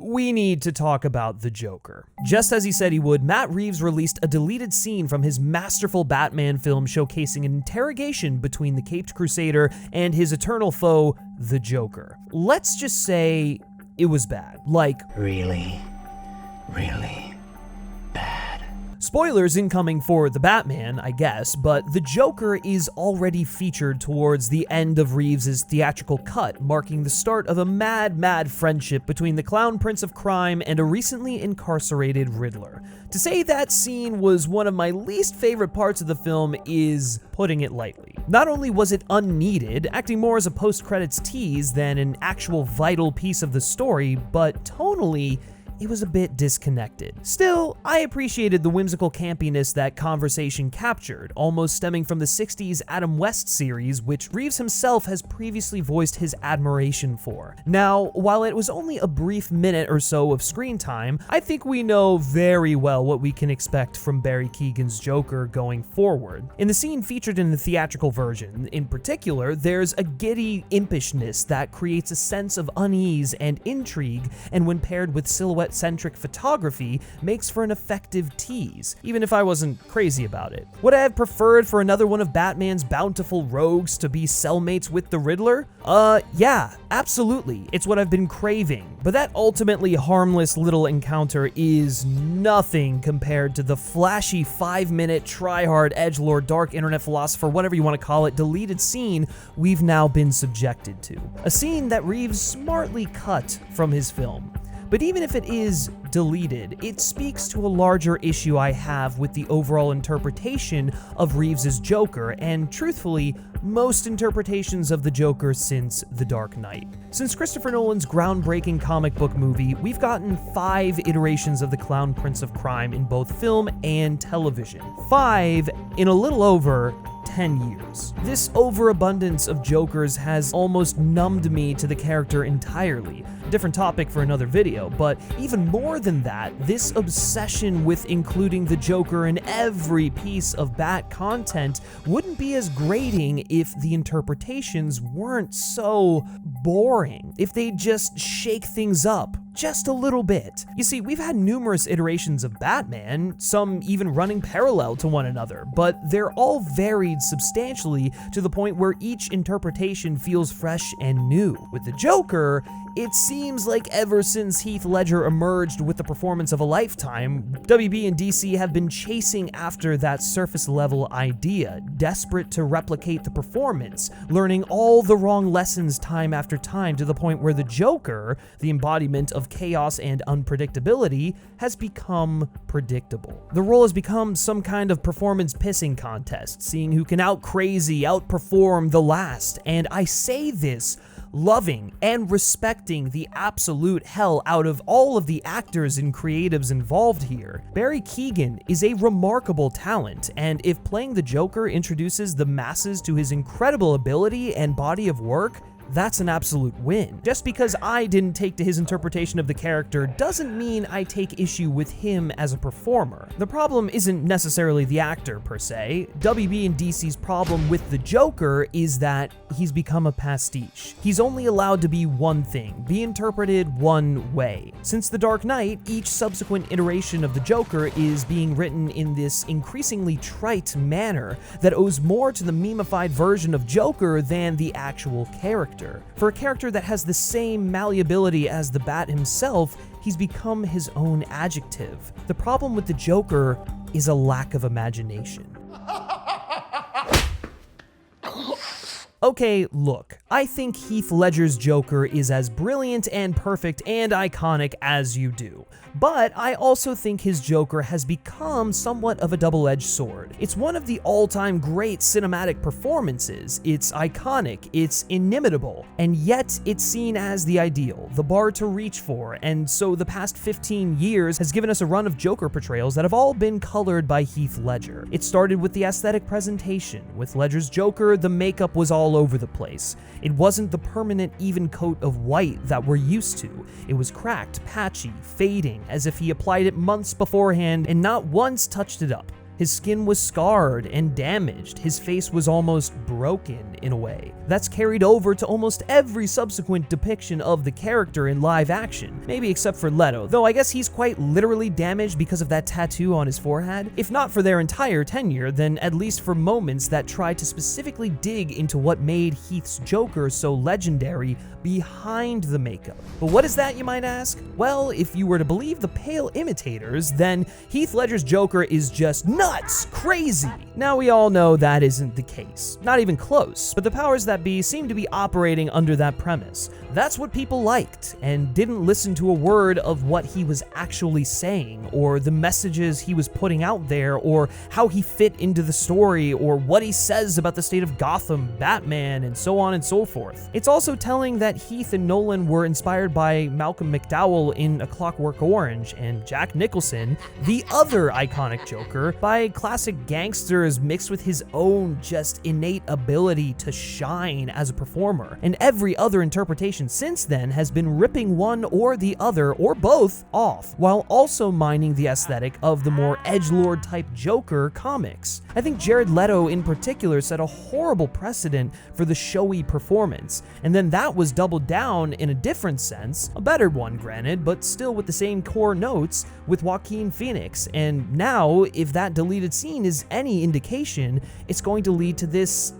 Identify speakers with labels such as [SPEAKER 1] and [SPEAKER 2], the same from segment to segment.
[SPEAKER 1] we need to talk about the Joker. Just as he said he would, Matt Reeves released a deleted scene from his masterful Batman film showcasing an interrogation between the Caped Crusader and his eternal foe, the Joker. Let's just say it was bad. Like,
[SPEAKER 2] really bad.
[SPEAKER 1] Spoilers incoming for The Batman, I guess, but the Joker is already featured towards the end of Reeves' theatrical cut, marking the start of a mad friendship between the Clown Prince of Crime and a recently incarcerated Riddler. To say that scene was one of my least favorite parts of the film is putting it lightly. Not only was it unneeded, acting more as a post-credits tease than an actual vital piece of the story, but tonally, it was a bit disconnected. Still, I appreciated the whimsical campiness that conversation captured, almost stemming from the 60s Adam West series, which Reeves himself has previously voiced his admiration for. Now, while it was only a brief minute or so of screen time, I think we know very well what we can expect from Barry Keoghan's Joker going forward. In the scene featured in the theatrical version, in particular, there's a giddy impishness that creates a sense of unease and intrigue, and when paired with silhouette-centric photography, makes for an effective tease, even if I wasn't crazy about it. Would I have preferred for another one of Batman's bountiful rogues to be cellmates with the Riddler? Yeah, absolutely. It's what I've been craving. But that ultimately harmless little encounter is nothing compared to the flashy 5-minute try-hard edgelord dark internet philosopher, whatever you want to call it, deleted scene we've now been subjected to. A scene that Reeves smartly cut from his film. But even if it is deleted, it speaks to a larger issue I have with the overall interpretation of Reeves' Joker, and truthfully, most interpretations of the Joker since The Dark Knight. Since Christopher Nolan's groundbreaking comic book movie, we've gotten 5 iterations of the Clown Prince of Crime in both film and television. 5 in a little over 10 years. This overabundance of Jokers has almost numbed me to the character entirely. Different topic for another video, but even more than that, this obsession with including the Joker in every piece of Bat content wouldn't be as grating if the interpretations weren't so boring, if they just shake things up just a little bit. You see, we've had numerous iterations of Batman, some even running parallel to one another, but they're all varied substantially to the point where each interpretation feels fresh and new. With the Joker, it seems like ever since Heath Ledger emerged with the performance of a lifetime, WB and DC have been chasing after that surface-level idea, desperate to replicate the performance, learning all the wrong lessons time after time to the point where the Joker, the embodiment of chaos and unpredictability, has become predictable. The role has become some kind of performance pissing contest, seeing who can out-crazy, outperform the last, and I say this loving and respecting the absolute hell out of all of the actors and creatives involved here. Barry Keoghan is a remarkable talent, and if playing the Joker introduces the masses to his incredible ability and body of work, that's an absolute win. Just because I didn't take to his interpretation of the character doesn't mean I take issue with him as a performer. The problem isn't necessarily the actor per se. WB and DC's problem with the Joker is that he's become a pastiche. He's only allowed to be one thing, be interpreted one way. Since The Dark Knight, each subsequent iteration of the Joker is being written in this increasingly trite manner that owes more to the memeified version of Joker than the actual character. For a character that has the same malleability as the Bat himself, he's become his own adjective. The problem with the Joker is a lack of imagination. Okay, look, I think Heath Ledger's Joker is as brilliant and perfect and iconic as you do, but I also think his Joker has become somewhat of a double-edged sword. It's one of the all-time great cinematic performances, it's iconic, it's inimitable, and yet it's seen as the ideal, the bar to reach for, and so the past 15 years has given us a run of Joker portrayals that have all been colored by Heath Ledger. It started with the aesthetic presentation. With Ledger's Joker, the makeup was all over the place. It wasn't the permanent even coat of white that we're used to. It was cracked, patchy, fading, as if he applied it months beforehand and not once touched it up. His skin was scarred and damaged. His face was almost broken in a way. That's carried over to almost every subsequent depiction of the character in live action, maybe except for Leto, though I guess he's quite literally damaged because of that tattoo on his forehead. If not for their entire tenure, then at least for moments that try to specifically dig into what made Heath's Joker so legendary behind the makeup. But what is that, you might ask? Well, if you were to believe the pale imitators, then Heath Ledger's Joker is just nuts, crazy. Now we all know that isn't the case, not even close, but the powers that be seem to be operating under that premise. That's what people liked, and didn't listen to a word of what he was actually saying, or the messages he was putting out there, or how he fit into the story, or what he says about the state of Gotham, Batman, and so on and so forth. It's also telling that Heath and Nolan were inspired by Malcolm McDowell in A Clockwork Orange, and Jack Nicholson, the other iconic Joker, by classic gangsters mixed with his own just innate ability to shine as a performer. And every other interpretation since then has been ripping one or the other, or both, off, while also mining the aesthetic of the more edgelord type Joker comics. I think Jared Leto in particular set a horrible precedent for the showy performance, and then that was doubled down in a different sense, a better one granted, but still with the same core notes, with Joaquin Phoenix. And now, if that deleted scene is any indication, it's going to lead to this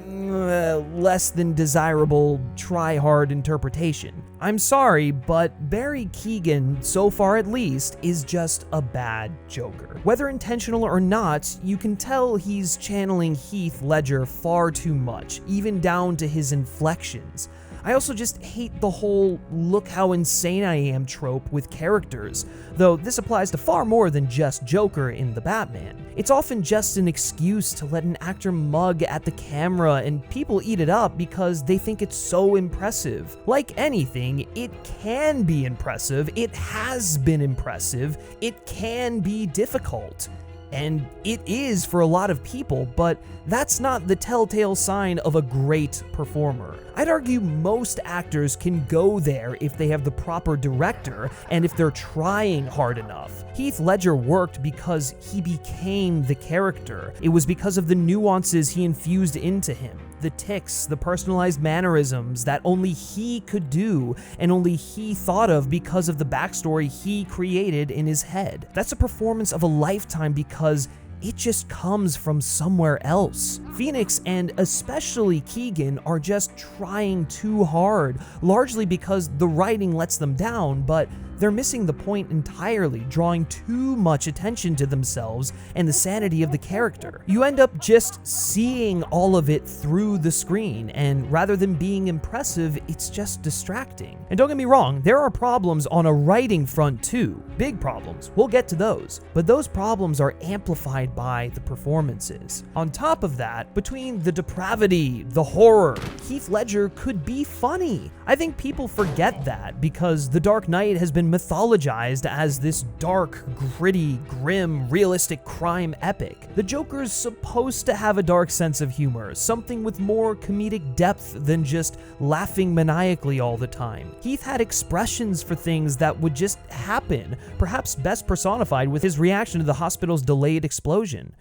[SPEAKER 1] less than desirable try-hard interpretation. I'm sorry, but Barry Keoghan, so far at least, is just a bad Joker. Whether intentional or not, you can tell he's channeling Heath Ledger far too much, even down to his inflections. I also just hate the whole "look how insane I am" trope with characters, though this applies to far more than just Joker in The Batman. It's often just an excuse to let an actor mug at the camera, and people eat it up because they think it's so impressive. Like anything, it can be impressive, it has been impressive, it can be difficult. And it is for a lot of people, but that's not the telltale sign of a great performer. I'd argue most actors can go there if they have the proper director and if they're trying hard enough. Heath Ledger worked because he became the character. It was because of the nuances he infused into him, the tics, the personalized mannerisms that only he could do and only he thought of because of the backstory he created in his head. That's a performance of a lifetime because it just comes from somewhere else. Phoenix, and especially Keoghan, are just trying too hard, largely because the writing lets them down, but they're missing the point entirely, drawing too much attention to themselves and the sanity of the character. You end up just seeing all of it through the screen, and rather than being impressive, it's just distracting. And don't get me wrong, there are problems on a writing front too. Big problems. We'll get to those. But those problems are amplified by the performances. On top of that, between the depravity, the horror, Heath Ledger could be funny. I think people forget that because The Dark Knight has been mythologized as this dark, gritty, grim, realistic crime epic. The Joker's supposed to have a dark sense of humor, something with more comedic depth than just laughing maniacally all the time. Heath had expressions for things that would just happen, perhaps best personified with his reaction to the hospital's delayed explosion.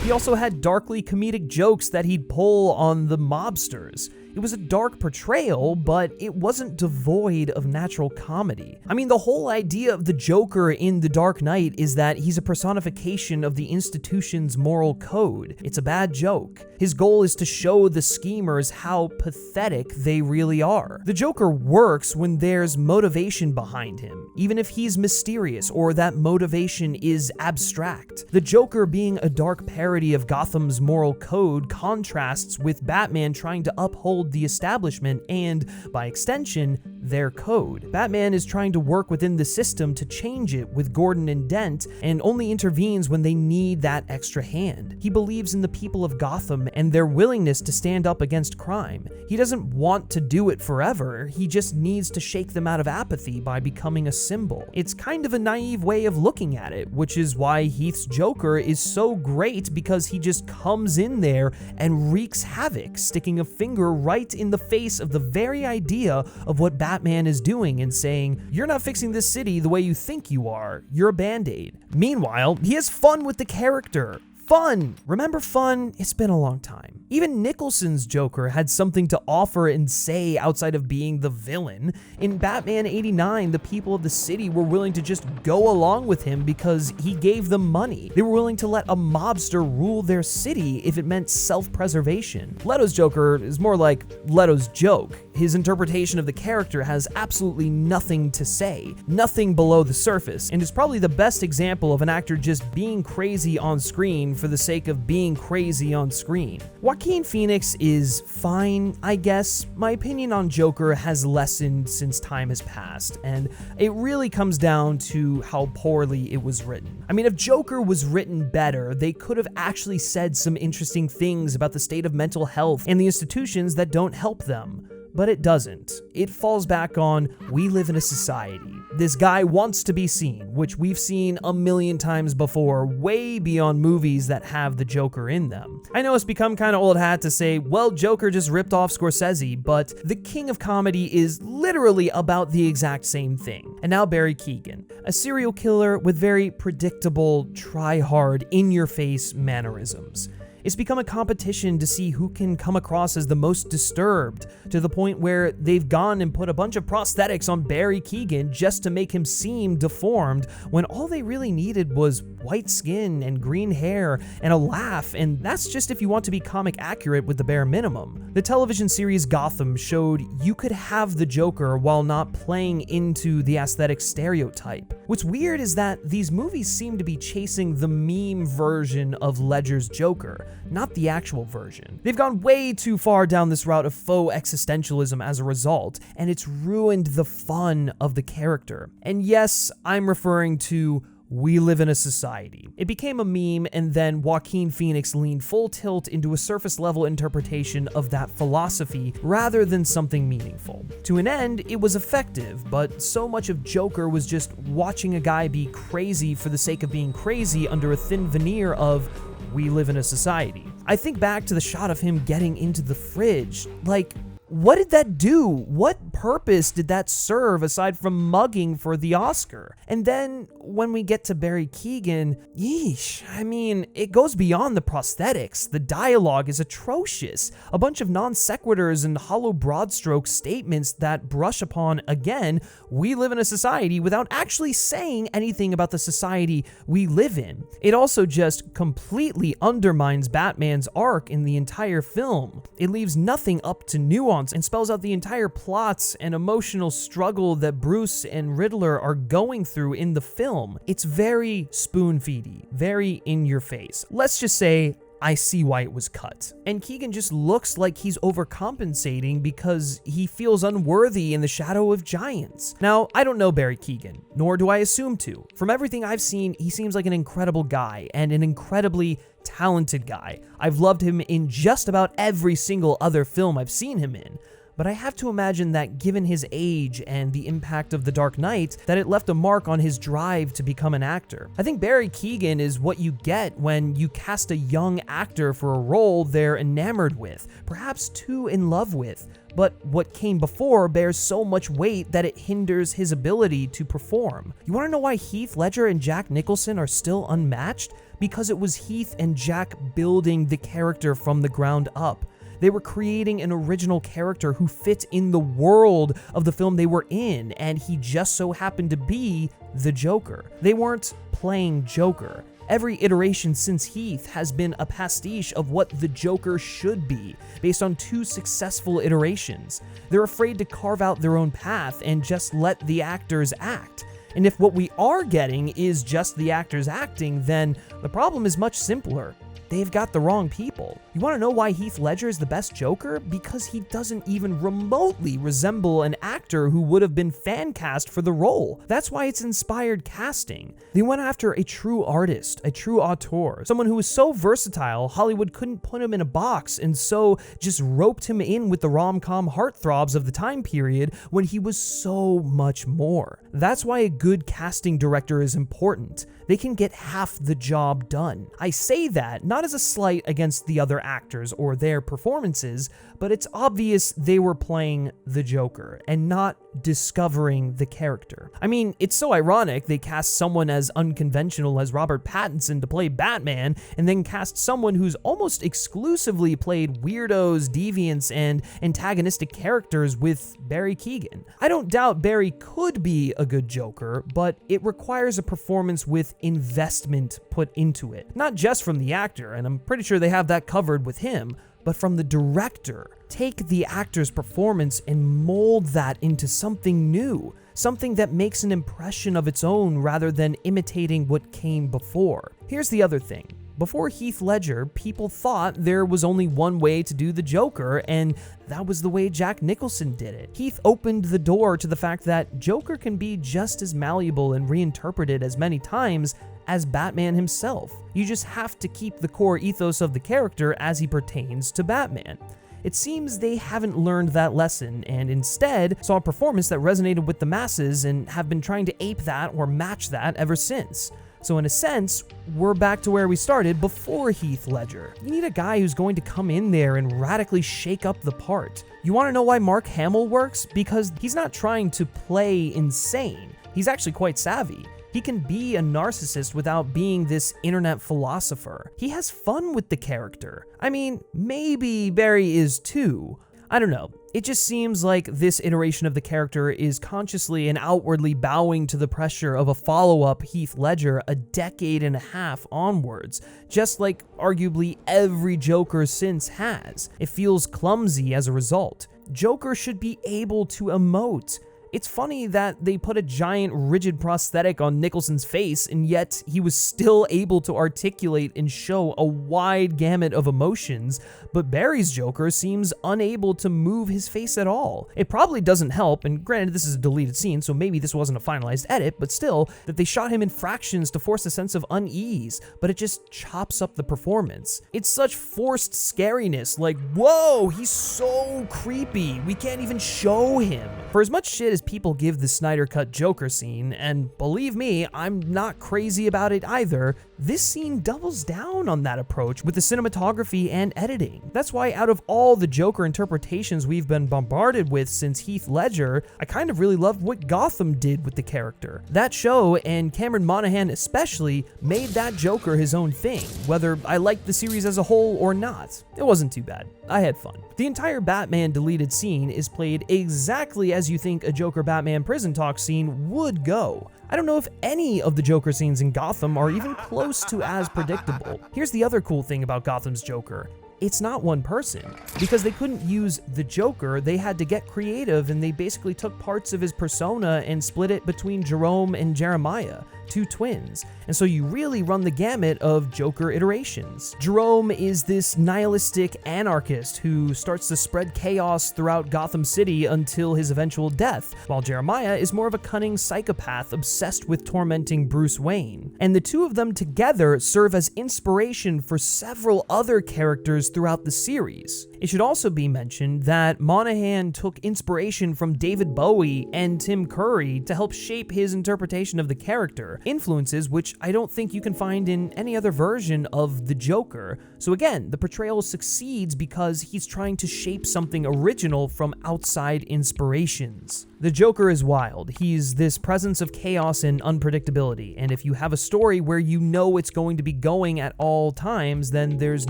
[SPEAKER 1] He also had darkly comedic jokes that he'd pull on the mobsters. It was a dark portrayal, but it wasn't devoid of natural comedy. I mean, the whole idea of the Joker in The Dark Knight is that he's a personification of the institution's moral code. It's a bad joke. His goal is to show the schemers how pathetic they really are. The Joker works when there's motivation behind him, even if he's mysterious or that motivation is abstract. The Joker being a dark parody of Gotham's moral code contrasts with Batman trying to uphold the establishment and, by extension, their code. Batman is trying to work within the system to change it with Gordon and Dent, and only intervenes when they need that extra hand. He believes in the people of Gotham and their willingness to stand up against crime. He doesn't want to do it forever, he just needs to shake them out of apathy by becoming a symbol. It's kind of a naive way of looking at it, which is why Heath's Joker is so great, because he just comes in there and wreaks havoc, sticking a finger right right in the face of the very idea of what Batman is doing and saying, "You're not fixing this city the way you think you are. You're a Band-Aid." Meanwhile, he has fun with the character. Fun! Remember fun? It's been a long time. Even Nicholson's Joker had something to offer and say outside of being the villain. In Batman '89, the people of the city were willing to just go along with him because he gave them money. They were willing to let a mobster rule their city if it meant self-preservation. Leto's Joker is more like Leto's joke. His interpretation of the character has absolutely nothing to say, nothing below the surface, and is probably the best example of an actor just being crazy on screen for the sake of being crazy on screen. Joaquin Phoenix is fine, I guess. My opinion on Joker has lessened since time has passed, and it really comes down to how poorly it was written. I mean, if Joker was written better, they could have actually said some interesting things about the state of mental health and the institutions that don't help them. But it doesn't. It falls back on, we live in a society. This guy wants to be seen, which we've seen a million times before, way beyond movies that have the Joker in them. I know it's become kind of old hat to say, well, Joker just ripped off Scorsese, but the king of comedy is literally about the exact same thing. And now Barry Keoghan, a serial killer with very predictable, try-hard, in-your-face mannerisms. It's become a competition to see who can come across as the most disturbed, to the point where they've gone and put a bunch of prosthetics on Barry Keoghan just to make him seem deformed, when all they really needed was white skin and green hair and a laugh, and that's just if you want to be comic accurate with the bare minimum. The television series Gotham showed you could have the Joker while not playing into the aesthetic stereotype. What's weird is that these movies seem to be chasing the meme version of Ledger's Joker, not the actual version. They've gone way too far down this route of faux existentialism as a result, and it's ruined the fun of the character. And yes, I'm referring to "We live in a society." It became a meme, and then Joaquin Phoenix leaned full tilt into a surface-level interpretation of that philosophy rather than something meaningful. To an end, it was effective, but so much of Joker was just watching a guy be crazy for the sake of being crazy under a thin veneer of "we live in a society." I think back to the shot of him getting into the fridge. Like, what did that do? What purpose did that serve aside from mugging for the Oscar? And then when we get to Barry Keoghan, yeesh, I mean, it goes beyond the prosthetics. The dialogue is atrocious. A bunch of non sequiturs and hollow broad-stroke statements that brush upon, again, we live in a society without actually saying anything about the society we live in. It also just completely undermines Batman's arc in the entire film. It leaves nothing up to nuance and spells out the entire plots and emotional struggle that Bruce and Riddler are going through in the film. It's very spoon-feedy, very in your face. Let's just say, I see why it was cut. And Keoghan just looks like he's overcompensating because he feels unworthy in the shadow of giants. Now, I don't know Barry Keoghan, nor do I assume to. From everything I've seen, he seems like an incredible guy and an incredibly talented guy. I've loved him in just about every single other film I've seen him in. But I have to imagine that given his age and the impact of The Dark Knight, that it left a mark on his drive to become an actor. I think Barry Keoghan is what you get when you cast a young actor for a role they're enamored with, perhaps too in love with. But what came before bears so much weight that it hinders his ability to perform. You want to know why Heath Ledger and Jack Nicholson are still unmatched? Because it was Heath and Jack building the character from the ground up. They were creating an original character who fit in the world of the film they were in, and he just so happened to be the Joker. They weren't playing Joker. Every iteration since Heath has been a pastiche of what the Joker should be, based on two successful iterations. They're afraid to carve out their own path and just let the actors act. And if what we are getting is just the actors acting, then the problem is much simpler. They've got the wrong people. You want to know why Heath Ledger is the best Joker? Because he doesn't even remotely resemble an actor who would have been fan cast for the role. That's why it's inspired casting. They went after a true artist, a true auteur, someone who was so versatile Hollywood couldn't put him in a box, and so just roped him in with the rom-com heartthrobs of the time period when he was so much more. That's why a good casting director is important. They can get half the job done. I say that not as a slight against the other actors or their performances, but it's obvious they were playing the Joker and not discovering the character. I mean, it's so ironic they cast someone as unconventional as Robert Pattinson to play Batman, and then cast someone who's almost exclusively played weirdos, deviants, and antagonistic characters with Barry Keoghan. I don't doubt Barry could be a good Joker, but it requires a performance with investment put into it. Not just from the actor, and I'm pretty sure they have that covered with him, but from the director. Take the actor's performance and mold that into something new, something that makes an impression of its own rather than imitating what came before. Here's the other thing. Before Heath Ledger, people thought there was only one way to do the Joker, and that was the way Jack Nicholson did it. Heath opened the door to the fact that Joker can be just as malleable and reinterpreted as many times as Batman himself. You just have to keep the core ethos of the character as he pertains to Batman. It seems they haven't learned that lesson and instead saw a performance that resonated with the masses and have been trying to ape that or match that ever since. So in a sense, we're back to where we started before Heath Ledger. You need a guy who's going to come in there and radically shake up the part. You want to know why Mark Hamill works? Because he's not trying to play insane. He's actually quite savvy. He can be a narcissist without being this internet philosopher. He has fun with the character. I mean, maybe Barry is too. I don't know. It just seems like this iteration of the character is consciously and outwardly bowing to the pressure of a follow-up Heath Ledger a decade and a half onwards, just like arguably every Joker since has. It feels clumsy as a result. Joker should be able to emote. It's funny that they put a giant rigid prosthetic on Nicholson's face, and yet he was still able to articulate and show a wide gamut of emotions, but Barry's Joker seems unable to move his face at all. It probably doesn't help, and granted this is a deleted scene, so maybe this wasn't a finalized edit, but still, that they shot him in fractions to force a sense of unease, but it just chops up the performance. It's such forced scariness, like, whoa, he's so creepy, we can't even show him. For as much shit as people give the Snyder Cut Joker scene, and believe me, I'm not crazy about it either, this scene doubles down on that approach with the cinematography and editing. That's why out of all the Joker interpretations we've been bombarded with since Heath Ledger, I kind of really loved what Gotham did with the character. That show, and Cameron Monaghan especially, made that Joker his own thing, whether I liked the series as a whole or not. It wasn't too bad. I had fun. The entire Batman deleted scene is played exactly as you think a Joker Batman prison talk scene would go. I don't know if any of the Joker scenes in Gotham are even close to as predictable. Here's the other cool thing about Gotham's Joker. It's not one person. Because they couldn't use the Joker, they had to get creative, and they basically took parts of his persona and split it between Jerome and Jeremiah, two twins. And so you really run the gamut of Joker iterations. Jerome is this nihilistic anarchist who starts to spread chaos throughout Gotham City until his eventual death, while Jeremiah is more of a cunning psychopath obsessed with tormenting Bruce Wayne. And the two of them together serve as inspiration for several other characters throughout the series. It should also be mentioned that Monaghan took inspiration from David Bowie and Tim Curry to help shape his interpretation of the character, influences which I don't think you can find in any other version of the Joker. So again, the portrayal succeeds because he's trying to shape something original from outside inspirations. The Joker is wild. He's this presence of chaos and unpredictability, and if you have a story where you know it's going to be going at all times, then there's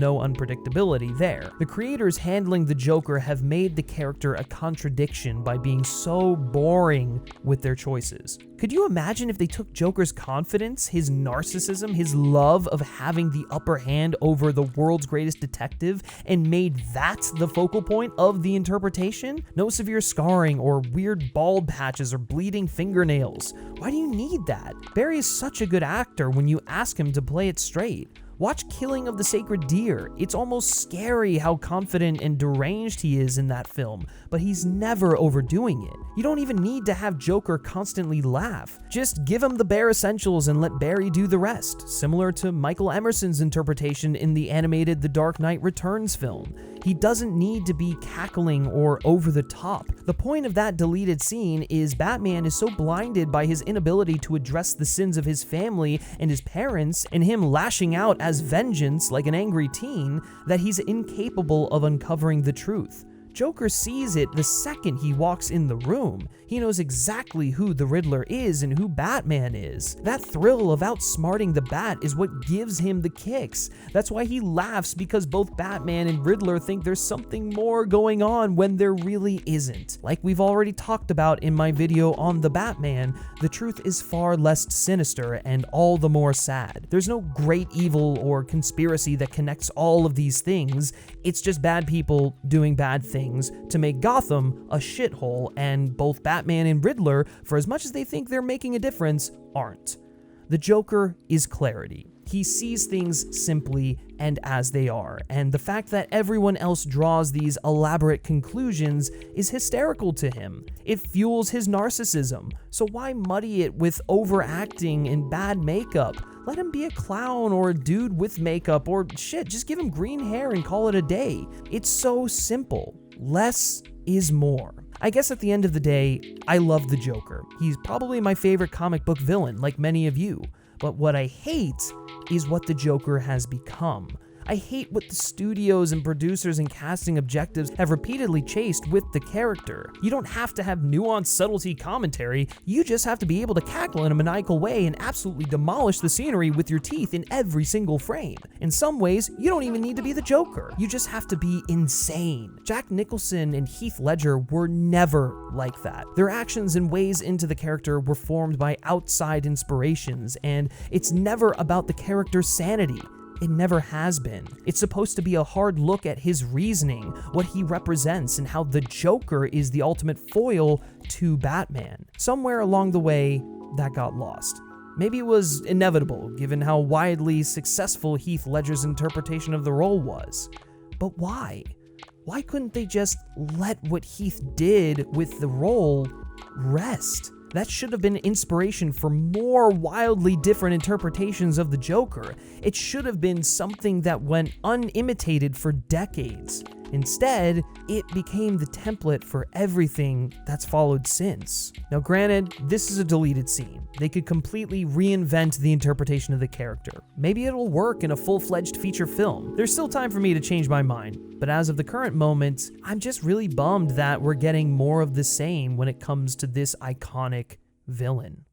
[SPEAKER 1] no unpredictability there. The creators handling the Joker have made the character a contradiction by being so boring with their choices. Could you imagine if they took Joker's confidence, his narcissism, his love of having the upper hand over the world's greatest detective, and made that the focal point of the interpretation? No severe scarring or weird bald patches or bleeding fingernails. Why do you need that? Barry is such a good actor when you ask him to play it straight. Watch Killing of the Sacred Deer. It's almost scary how confident and deranged he is in that film, but he's never overdoing it. You don't even need to have Joker constantly laugh. Just give him the bare essentials and let Barry do the rest, similar to Michael Emerson's interpretation in the animated The Dark Knight Returns film. He doesn't need to be cackling or over the top. The point of that deleted scene is Batman is so blinded by his inability to address the sins of his family and his parents, and him lashing out as vengeance like an angry teen, that he's incapable of uncovering the truth. Joker sees it the second he walks in the room. He knows exactly who the Riddler is and who Batman is. That thrill of outsmarting the Bat is what gives him the kicks. That's why he laughs, because both Batman and Riddler think there's something more going on when there really isn't. Like we've already talked about in my video on the Batman, the truth is far less sinister and all the more sad. There's no great evil or conspiracy that connects all of these things. It's just bad people doing bad things to make Gotham a shithole, and both Batman and Riddler, for as much as they think they're making a difference, aren't. The Joker is clarity. He sees things simply and as they are, and the fact that everyone else draws these elaborate conclusions is hysterical to him. It fuels his narcissism, so why muddy it with overacting and bad makeup? Let him be a clown or a dude with makeup, or shit, just give him green hair and call it a day. It's so simple. Less is more. I guess at the end of the day, I love the Joker. He's probably my favorite comic book villain, like many of you. But what I hate is what the Joker has become. I hate what the studios and producers and casting objectives have repeatedly chased with the character. You don't have to have nuanced subtlety commentary, you just have to be able to cackle in a maniacal way and absolutely demolish the scenery with your teeth in every single frame. In some ways, you don't even need to be the Joker. You just have to be insane. Jack Nicholson and Heath Ledger were never like that. Their actions and ways into the character were formed by outside inspirations, and it's never about the character's sanity. It never has been. It's supposed to be a hard look at his reasoning, what he represents, and how the Joker is the ultimate foil to Batman. Somewhere along the way, that got lost. Maybe it was inevitable, given how widely successful Heath Ledger's interpretation of the role was. But why? Why couldn't they just let what Heath did with the role rest? That should have been inspiration for more wildly different interpretations of the Joker. It should have been something that went unimitated for decades. Instead, it became the template for everything that's followed since. Now granted, this is a deleted scene. They could completely reinvent the interpretation of the character. Maybe it'll work in a full-fledged feature film. There's still time for me to change my mind, but as of the current moment, I'm just really bummed that we're getting more of the same when it comes to this iconic villain.